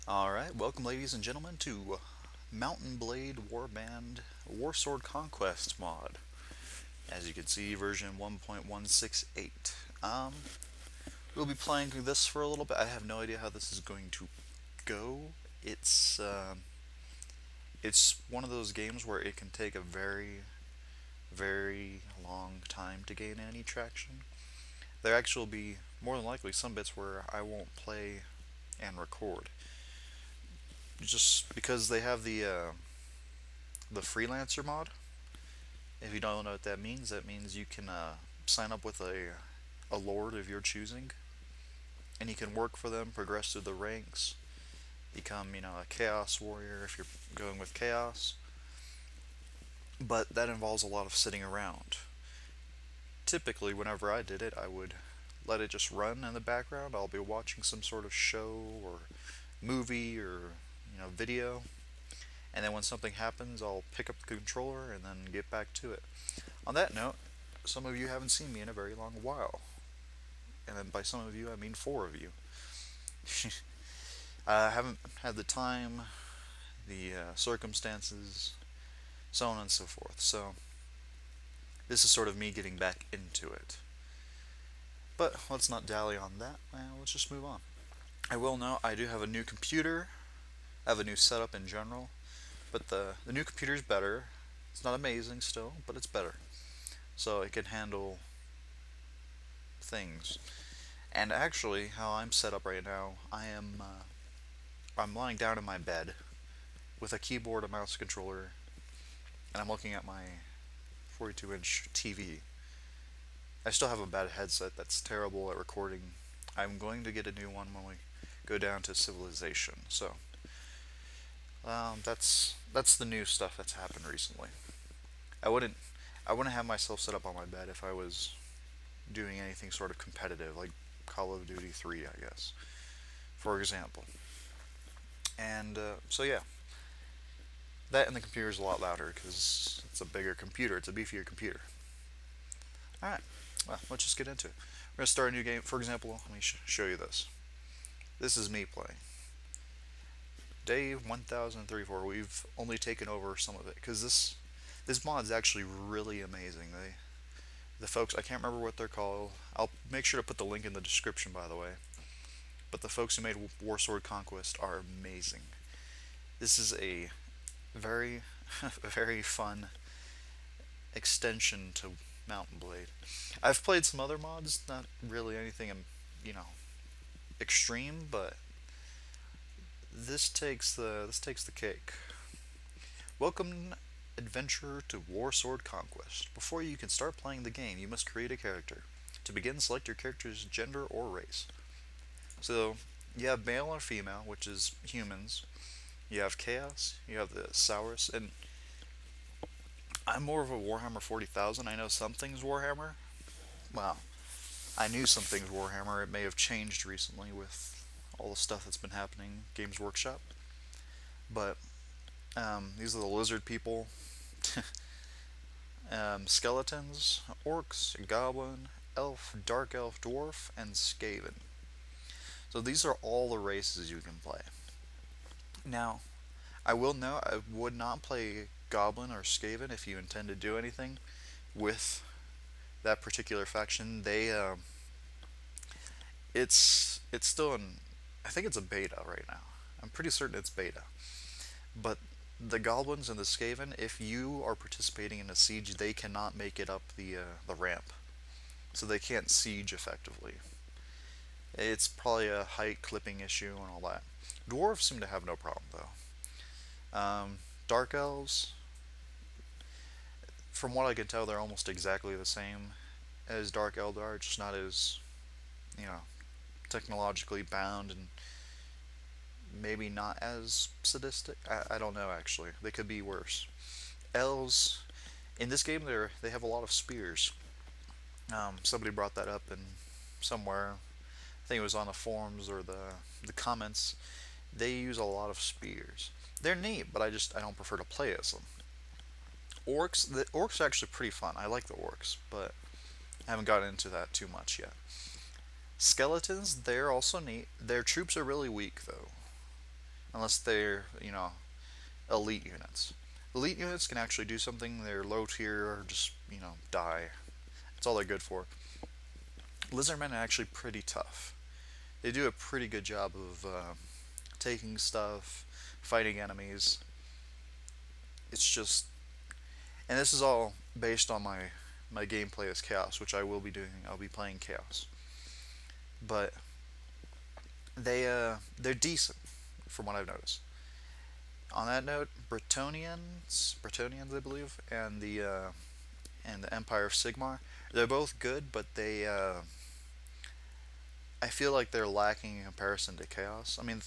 Alright, welcome ladies and gentlemen to Mountain Blade Warband Warsword Conquest mod. As you can see, version 1.168. We'll be playing this for a little bit. I have no idea how this is going to go. It's, uh, it's one of those games where it can take a very long time to gain any traction. There actually will be, more than likely, some bits where I won't play and record. Just because they have the freelancer mod. If you don't know what that means you can sign up with a lord of your choosing, and you can work for them, progress through the ranks, become a chaos warrior if you're going with chaos. But that involves a lot of sitting around. Typically, whenever I did it, I would let it just run in the background. I'll be watching some sort of show or movie or video, and then when something happens, I'll pick up the controller and then get back to it. On that note, some of you haven't seen me in a very long while. And then by some of you, I mean four of you. I haven't had the time, the circumstances, so on and so forth. So, this is sort of me getting back into it. But let's not dally on that. Let's just move on. I will note I do have a new computer. I have a new setup in general. But the new computer is better. It's not amazing still, but it's better. So it can handle things. And actually, how I'm set up right now, I'm lying down in my bed with a keyboard, a mouse controller, and I'm looking at my 42-inch TV. I still have a bad headset that's terrible at recording. I'm going to get a new one when we go down to Civilization. So that's the new stuff that's happened recently. I wouldn't I wouldn't have myself set up on my bed if I was doing anything sort of competitive, like Call of Duty 3, I guess, for example. And so yeah, that and the computer is a lot louder because it's a bigger computer. It's a beefier computer. All right, well, let's just get into it. We're gonna start a new game. For example, let me show you this. This is me playing. Day 1034. We've only taken over some of it because this mod is actually really amazing. The folks, I can't remember what they're called. I'll make sure to put the link in the description, by the way. But the folks who made Warsword Conquest are amazing. This is a very, very fun extension to Mountain Blade. I've played some other mods, not really anything, you know, extreme, but this takes the cake. Welcome, adventurer, to Warsword Conquest. Before you can start playing the game, you must create a character. To begin, select your character's gender or race. So you have male or female, which is humans. You have chaos. You have the Saurus, and I'm more of a Warhammer 40,000. I know some things Warhammer. Well, I knew some things Warhammer. It may have changed recently with all the stuff that's been happening, Games Workshop. But these are the lizard people, skeletons, orcs, goblin, elf, dark elf, dwarf, and skaven. So these are all the races you can play. Now, I will note I would not play goblin or skaven if you intend to do anything with that particular faction. It's still in, I think it's a beta right now. I'm pretty certain it's beta. But the goblins and the skaven, if you are participating in a siege, they cannot make it up the ramp, so they can't siege effectively. It's probably a height clipping issue and all that. Dwarves seem to have no problem though. Dark elves, from what I can tell, they're almost exactly the same as Dark Eldar, just not as you know technologically bound and maybe not as sadistic. I don't know actually. They could be worse. Elves in this game they have a lot of spears. Somebody brought that up in somewhere. I think it was on the forums or the comments. They use a lot of spears. They're neat, but I don't prefer to play as them. The orcs are actually pretty fun. I like the orcs, but I haven't gotten into that too much yet. Skeletons, they're also neat. Their troops are really weak though. unless they're, elite units. Elite units can actually do something. They're low tier or just, die. That's all they're good for. Lizardmen are actually pretty tough. They do a pretty good job of taking stuff, fighting enemies. It's just, and this is all based on my gameplay as Chaos, which I will be doing. I'll be playing Chaos, but they're decent from what I've noticed. On that note, Bretonnians, I believe, and the Empire of Sigmar, they're both good, but I feel like they're lacking in comparison to Chaos. I mean,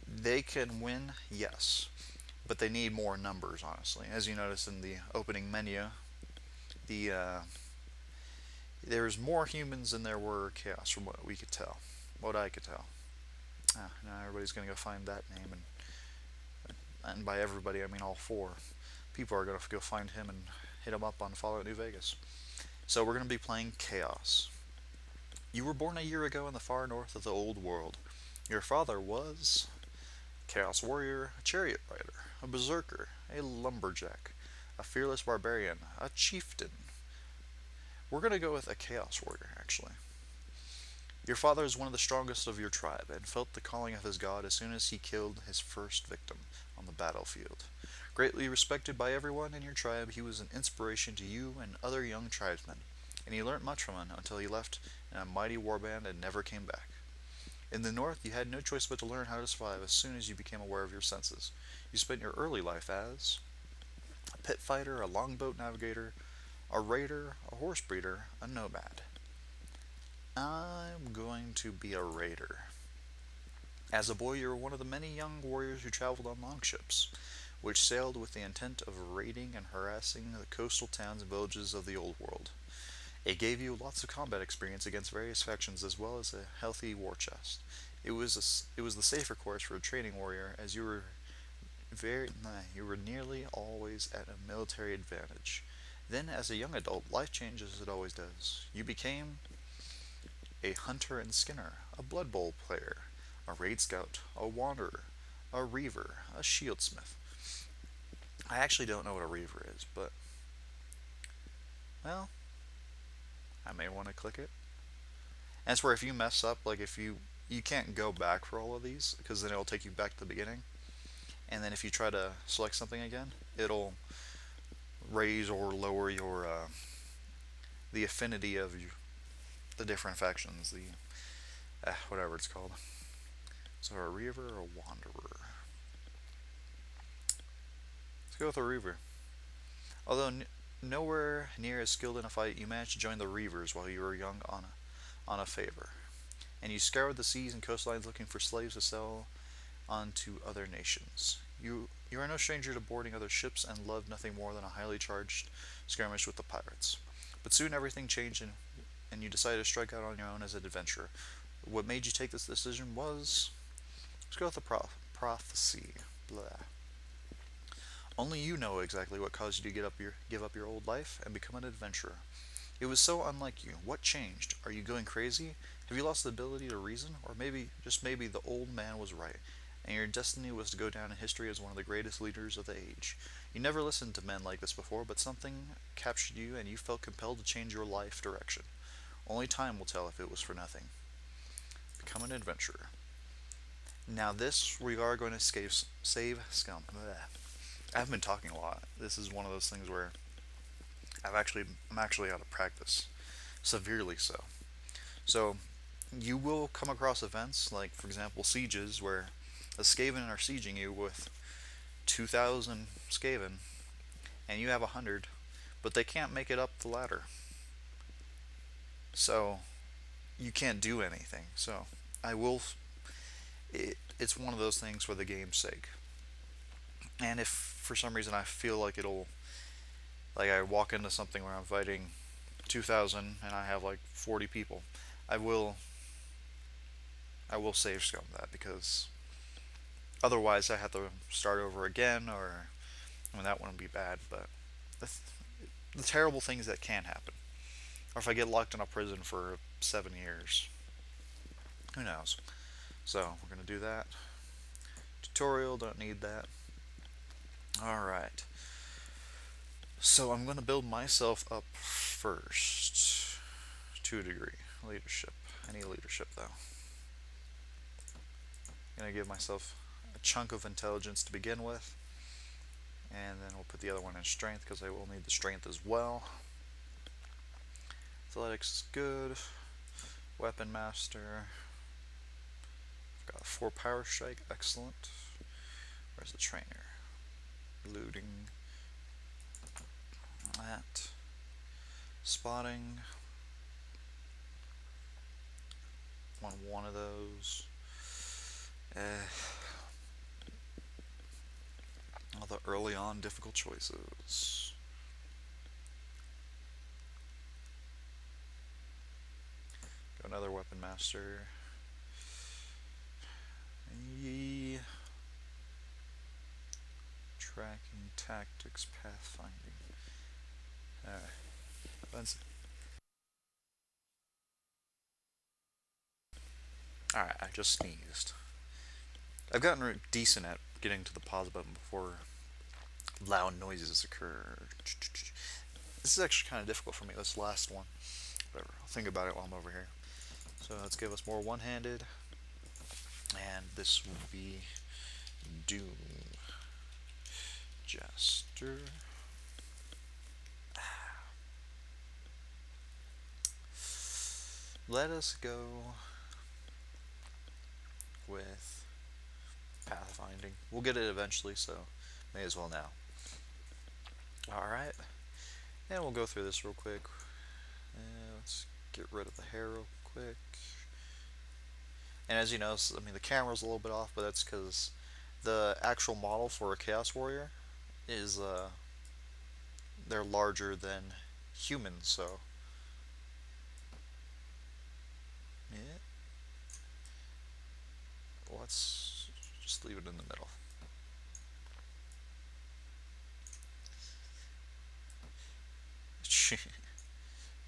they can win, yes, but they need more numbers, honestly. As you notice in the opening menu, the there's more humans than there were Chaos, from what we could tell, what I could tell. Now everybody's gonna go find that name, and by everybody I mean all four. People are gonna go find him and hit him up on Fallout New Vegas. So we're gonna be playing Chaos. You were born a year ago in the far north of the old world. Your father was Chaos Warrior, a chariot rider, a berserker, a lumberjack, a fearless barbarian, a chieftain. We're gonna go with a Chaos Warrior, actually. Your father is one of the strongest of your tribe and felt the calling of his god as soon as he killed his first victim on the battlefield. Greatly respected by everyone in your tribe, he was an inspiration to you and other young tribesmen, and you learnt much from him until he left in a mighty warband and never came back. In the north, you had no choice but to learn how to survive as soon as you became aware of your senses. You spent your early life as a pit fighter, a longboat navigator, a raider, a horse breeder, a nomad. I'm going to be a raider. As a boy, you were one of the many young warriors who traveled on longships, which sailed with the intent of raiding and harassing the coastal towns and villages of the old world. It gave you lots of combat experience against various factions as well as a healthy war chest. It was the safer course for a training warrior as you were nearly always at a military advantage. Then, as a young adult, life changes as it always does. You became a hunter and skinner, a Blood Bowl player, a raid scout, a wanderer, a reaver, a shieldsmith. I actually don't know what a reaver is, but, well, I may want to click it. And it's where if you mess up, like if you can't go back for all of these because then it'll take you back to the beginning. And then if you try to select something again, it'll raise or lower your the affinity of the different factions, the whatever it's called. So a reaver or a wanderer. Let's go with a reaver. Although nowhere near as skilled in a fight, you managed to join the reavers while you were young on a favor, and you scoured the seas and coastlines looking for slaves to sell on to other nations. You are no stranger to boarding other ships and loved nothing more than a highly charged skirmish with the pirates. But soon everything changed and you decided to strike out on your own as an adventurer. What made you take this decision was, let's go with the prophecy. Blah. Only you know exactly what caused you to give up your old life and become an adventurer. It was so unlike you. What changed? Are you going crazy? Have you lost the ability to reason? Or maybe, just maybe, the old man was right, and your destiny was to go down in history as one of the greatest leaders of the age. You never listened to men like this before, but something captured you and you felt compelled to change your life direction. Only time will tell if it was for nothing. Become an adventurer. Now this, we are going to save scum. Blech. I've been talking a lot. This is one of those things where I'm actually out of practice, severely so. So you will come across events like, for example, sieges where the Skaven are sieging you with 2,000 Skaven, and you have 100, but they can't make it up the ladder. So you can't do anything. So I will. It's one of those things for the game's sake. And if for some reason I feel like like I walk into something where I'm fighting 2,000 and I have like 40 people, I will I will save scum that because otherwise I have to start over again, or I mean that wouldn't be bad, but the, the terrible things that can happen, or if I get locked in a prison for 7 years, who knows? So we're gonna do that. tutorial, don't need that. Alright. So I'm going to build myself up first. To a degree. Leadership. I need leadership though. I'm going to give myself a chunk of intelligence to begin with. And then we'll put the other one in strength because I will need the strength as well. Athletics is good. Weapon master. I've got 4 power strike. Excellent. Where's the trainer? Looting. That. Spotting. Want one of those. All the early on difficult choices. Go another weapon master. Yee. Tracking, tactics, pathfinding. Alright. Alright, I just sneezed. I've gotten decent at getting to the pause button before loud noises occur. This is actually kind of difficult for me, this last one. Whatever, I'll think about it while I'm over here. So let's give us more one-handed. And this will be Doom. Jester. Let us go with pathfinding. We'll get it eventually, so may as well now. Alright. And we'll go through this real quick. Let's get rid of the hair real quick. And as you notice, I mean, the camera's a little bit off, but that's because the actual model for a Chaos Warrior is, they're larger than humans, so. Yeah. Let's just leave it in the middle.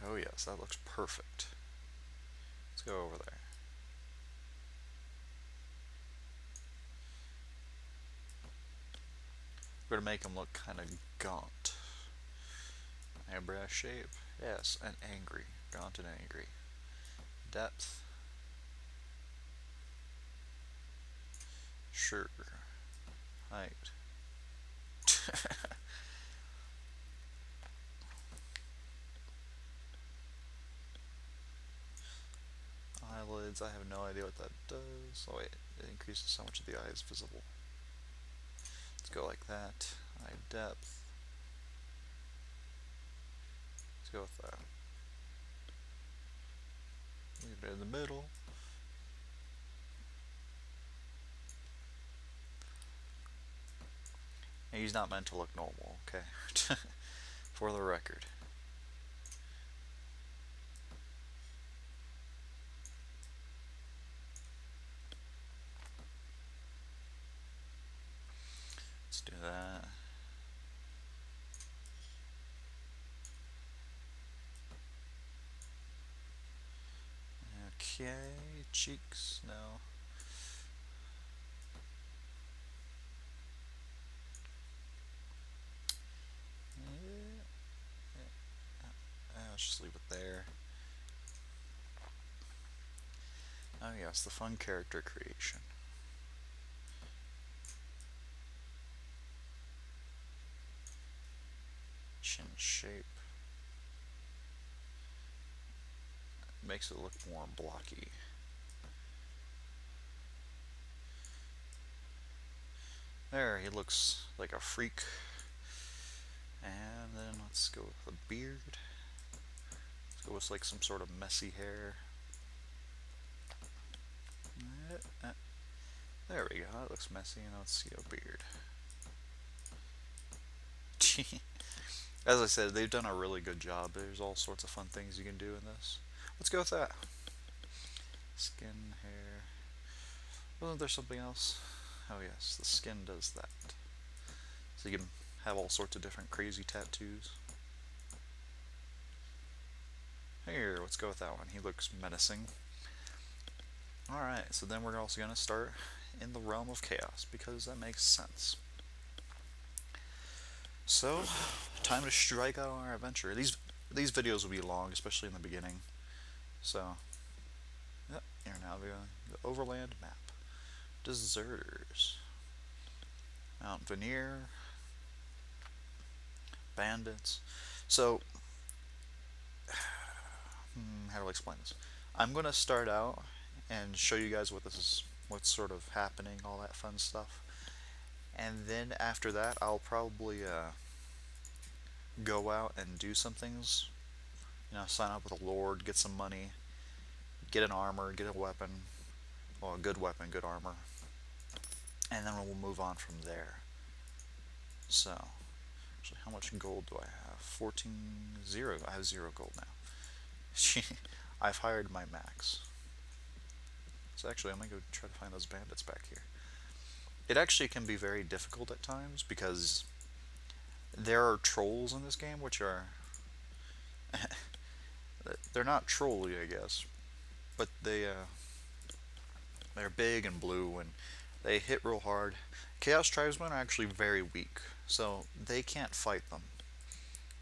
Oh yes, that looks perfect. Let's go over there. We're gonna make him look kind of gaunt. Eyebrow shape, yes, and angry. Gaunt and angry. Depth. Sure. Height. Eyelids, I have no idea what that does. Oh wait, it increases how much of the eye is visible. Let's go like that. Eye depth. Let's go with that. Leave it in the middle. And he's not meant to look normal, okay? For the record. Let's do that. Okay, cheeks, no. Let's just leave it there. Oh yes, the fun character creation. Chin shape. Makes it look more blocky. There, he looks like a freak. And then let's go with a beard. Let's go with like some sort of messy hair. There we go, that looks messy. Now let's see a beard. As I said, they've done a really good job. There's all sorts of fun things you can do in this. Let's go with that. Skin, hair. Wasn't there something else? Oh yes, the skin does that. So you can have all sorts of different crazy tattoos. Here, let's go with that one. He looks menacing. Alright, so then we're also going to start in the realm of chaos, because that makes sense. So, time to strike out on our adventure. These videos will be long, especially in the beginning. So, yep, here now the overland map. Deserters. Mount Veneer. Bandits. So, how do I explain this? I'm gonna start out and show you guys what's sort of happening, all that fun stuff. And then after that, I'll probably go out and do some things. You know, sign up with a lord, get some money, get an armor, get a weapon, well, a good weapon, good armor, and then we'll move on from there. So, actually, how much gold do I have? 14, 0. I have 0 gold now. I've hired my max. So actually, I'm gonna go try to find those bandits back here. It actually can be very difficult at times because there are trolls in this game which are they're not trolly, I guess, but they're big and blue and they hit real hard. Chaos tribesmen are actually very weak, so they can't fight them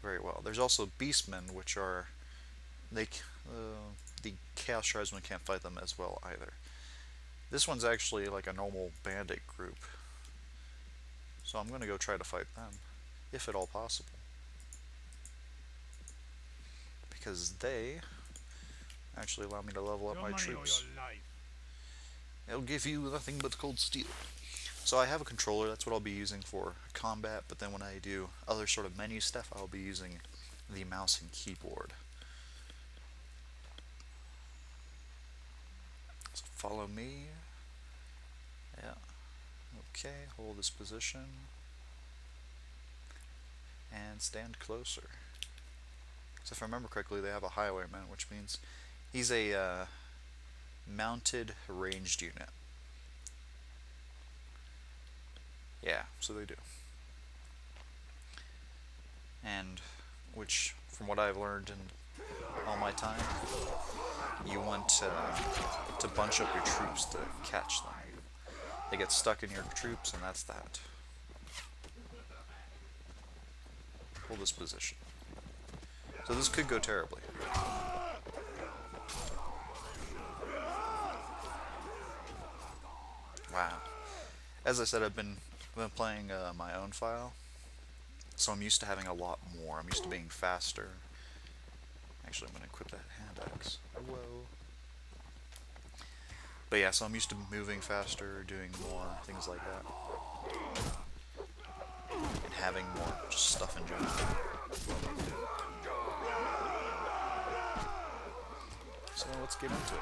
very well. There's also beastmen, which are they the chaos tribesmen can't fight them as well either. This one's actually like a normal bandit group, so I'm gonna go try to fight them, if at all possible, because they actually allow me to level up my troops. It'll give you nothing but cold steel. So I have a controller, that's what I'll be using for combat, but then when I do other sort of menu stuff, I'll be using the mouse and keyboard. So follow me. Yeah. Okay, hold this position. And stand closer. So if I remember correctly, they have a highwayman, which means he's a mounted ranged unit. Yeah, so they do. And which, from what I've learned in all my time, you want to bunch up your troops to catch them. They get stuck in your troops, and that's that. Hold this position. So this could go terribly. Wow. As I said, I've been playing my own file, so I'm used to having a lot more. I'm used to being faster. Actually, I'm going to equip that hand axe. Whoa. But yeah, so I'm used to moving faster, doing more, things like that. And having more just stuff in general. So let's get into it.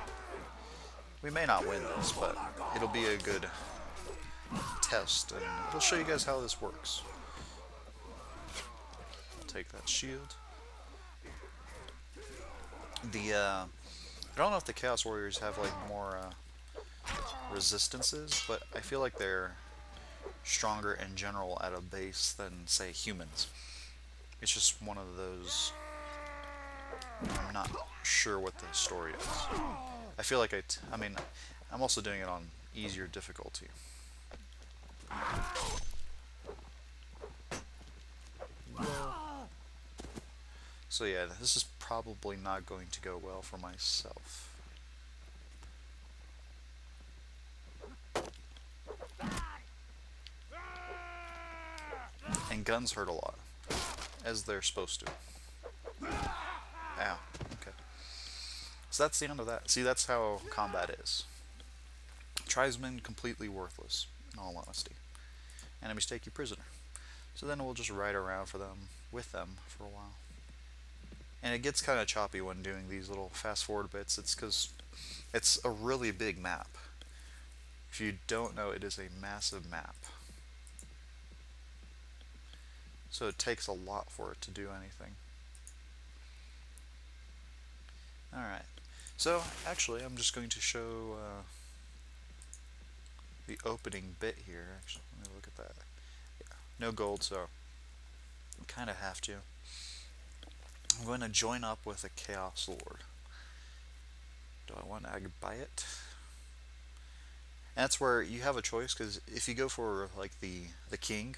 We may not win this, but it'll be a good test, and it'll show you guys how this works. I'll take that shield. I don't know if the Chaos Warriors have like more resistances, but I feel like they're stronger in general at a base than, say, humans. It's just one of those. I'm not sure what the story is. I feel like I mean, I'm also doing it on easier difficulty. So yeah, this is probably not going to go well for myself. And guns hurt a lot, as they're supposed to. Ow, okay. So that's the end of that. See, that's how combat is. Tribesmen completely worthless, in all honesty. Enemies take you prisoner. So then we'll just ride around with them for a while. And it gets kind of choppy when doing these little fast forward bits. It's because it's a really big map. If you don't know, it is a massive map. So it takes a lot for it to do anything. Alright. So, actually, I'm just going to show the opening bit here. Actually, let me look at that. Yeah, no gold, so I kind of have to. I'm going to join up with a Chaos Lord. Do I want to buy it? And that's where you have a choice, because if you go for like the king,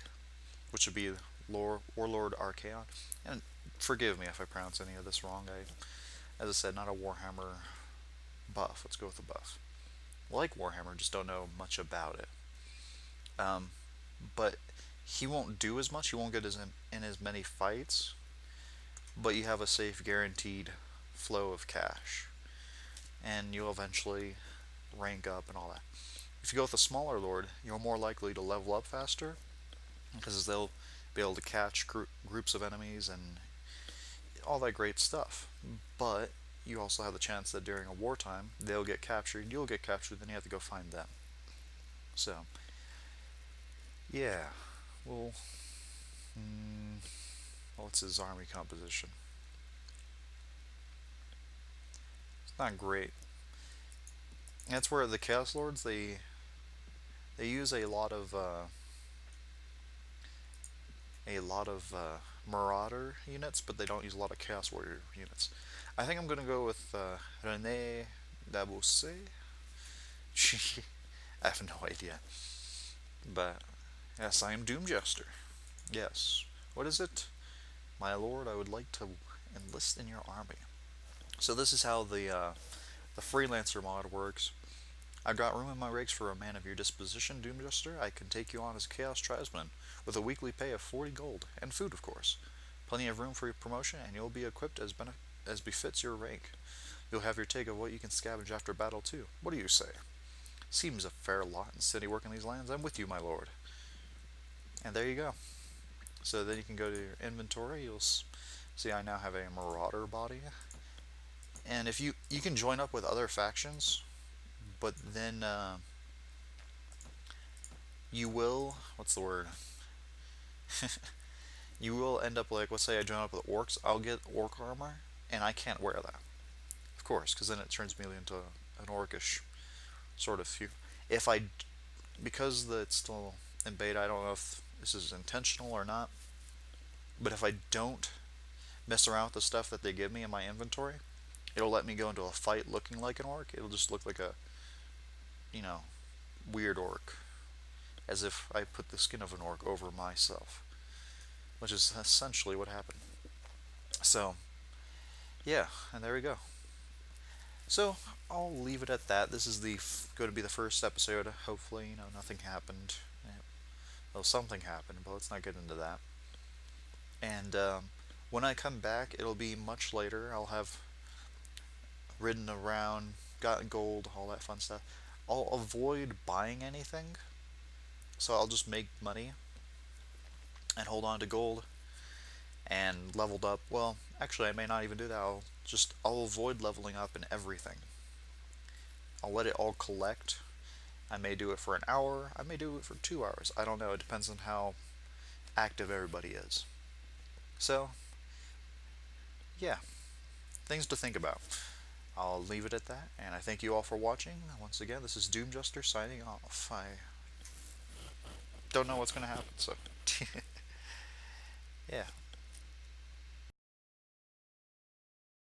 which would be Warlord Archaon, and forgive me if I pronounce any of this wrong. As I said, not a Warhammer buff. Let's go with the buff. Like Warhammer, just don't know much about it. Um, but he won't do as much. He won't get in as many fights. But you have a safe, guaranteed flow of cash, and you'll eventually rank up and all that. If you go with a smaller lord, you're more likely to level up faster because they'll be able to catch groups of enemies and all that great stuff. But you also have the chance that during a wartime, they'll get captured, you'll get captured, then you have to go find them. So, yeah. Well, mm, what's his army composition? It's not great. That's where the Chaos Lords, they use a lot of Marauder units, but they don't use a lot of Chaos Warrior units. I think I'm gonna go with Rene Dabousse. I have no idea, but yes, I am Doom Jester. Yes. What is it? My lord, I would like to enlist in your army. So this is how the freelancer mod works. I've got room in my rigs for a man of your disposition, Doom Jester. I can take you on as a Chaos Tribesman, with a weekly pay of 40 gold, and food, of course. Plenty of room for your promotion, and you'll be equipped as befits your rank. You'll have your take of what you can scavenge after battle, too. What do you say? Seems a fair lot in city work in these lands. I'm with you, my lord. And there you go. So then you can go to your inventory. You'll see I now have a Marauder body. And if you can join up with other factions, but then you will, what's the word? You will end up like, let's say I join up with orcs, I'll get orc armor, and I can't wear that, of course, because then it turns me into an orcish sort of few. If I, because it's still in beta, I don't know if this is intentional or not, but if I don't mess around with the stuff that they give me in my inventory, it'll let me go into a fight looking like an orc. It'll just look like a, you know, weird orc, as if I put the skin of an orc over myself, which is essentially what happened. So, yeah, and there we go. So, I'll leave it at that. This is going to be the first episode. Hopefully, nothing happened. Well, something happened, but let's not get into that. And when I come back, it'll be much later. I'll have ridden around, gotten gold, all that fun stuff. I'll avoid buying anything, so I'll just make money and hold on to gold and leveled up. Well, actually, I may not even do that. I'll avoid leveling up in everything. I'll let it all collect. I may do it for an hour. I may do it for 2 hours. I don't know. It depends on how active everybody is. So, yeah, things to think about. I'll leave it at that, and I thank you all for watching. Once again, this is Doomjuster signing off. I don't know what's going to happen, so yeah.